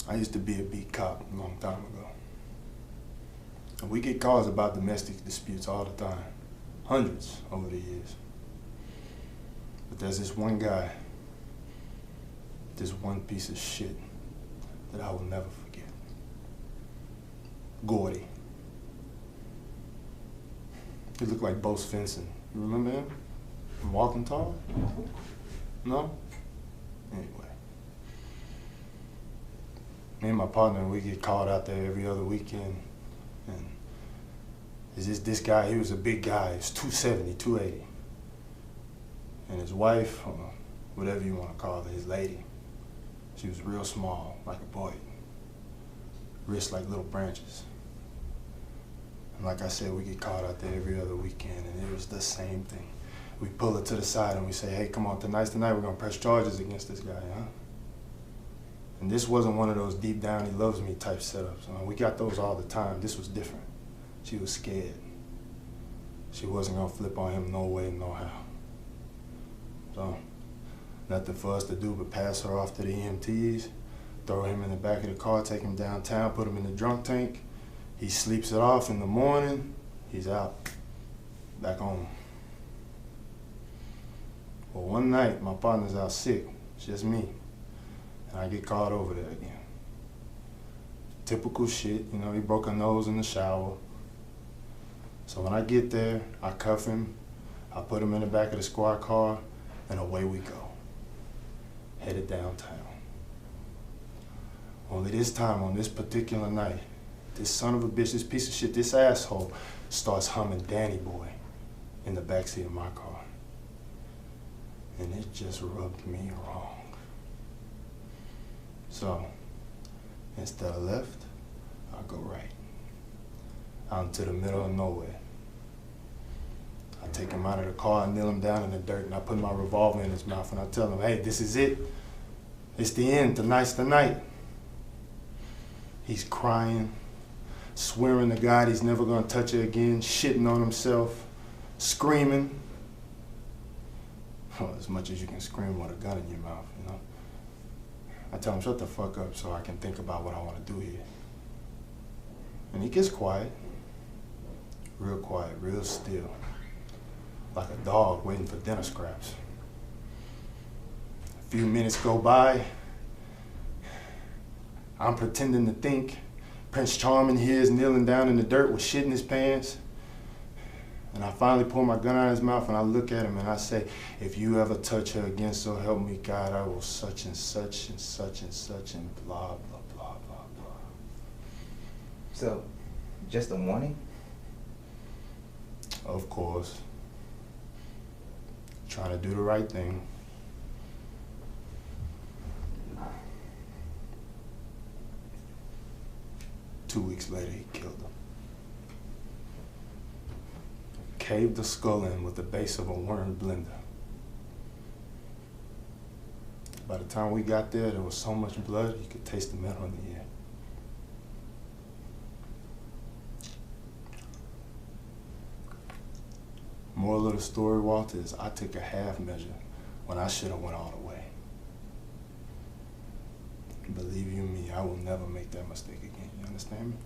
I used to be a beat cop a long time ago. And we get calls about domestic disputes all the time. Hundreds over the years. But there's this one guy, this one piece of shit that I will never forget. Gordy. He looked like Bo Svensson. You remember him? From Walking Tall? No? Anyway. Me and my partner, we get called out there every other weekend. And it's this guy, he was a big guy. He was 270, 280. And his wife, or whatever you want to call her, his lady, she was real small, like a boy. Wrists like little branches. And like I said, we get called out there every other weekend, and it was the same thing. We pull her to the side and we say, hey, come on, tonight's the night, we're gonna press charges against this guy, huh? And this wasn't one of those deep down, he loves me type setups. We got those all the time. This was different. She was scared. She wasn't gonna flip on him no way, no how. So, nothing for us to do but pass her off to the EMTs, throw him in the back of the car, take him downtown, put him in the drunk tank. He sleeps it off in the morning, he's out, back home. Well, one night, my partner's out sick, it's just me, and I get called over there again. Typical shit, you know, he broke a nose in the shower. So when I get there, I cuff him, I put him in the back of the squad car, and away we go, headed downtown. Only this time, on this particular night, this son of a bitch, this piece of shit, this asshole, starts humming Danny Boy in the backseat of my car. And it just rubbed me wrong. So, instead of left, I go right, out into the middle of nowhere. I take him out of the car, I kneel him down in the dirt, and I put my revolver in his mouth, and I tell him, hey, this is it. It's the end, tonight's the night. He's crying, swearing to God he's never gonna touch her again, shitting on himself, screaming. Well, as much as you can scream with a gun in your mouth, you know? I tell him, shut the fuck up so I can think about what I wanna do here. And he gets quiet, real still, like a dog waiting for dinner scraps. A few minutes go by, I'm pretending to think. Prince Charming here is kneeling down in the dirt with shit in his pants. And I finally pull my gun out of his mouth and I look at him and I say, if you ever touch her again, so help me God, I will such and such and such and such and blah, blah, blah, blah, blah. So, just a warning? Of course. Trying to do the right thing. Two weeks later, he killed him. Caved the skull in with the base of a worm blender. By the time we got there was so much blood, you could taste the metal in the air. Moral of the story, Walter, is I took a half measure when I should have went all the way. Believe you me, I will never make that mistake again. You understand me?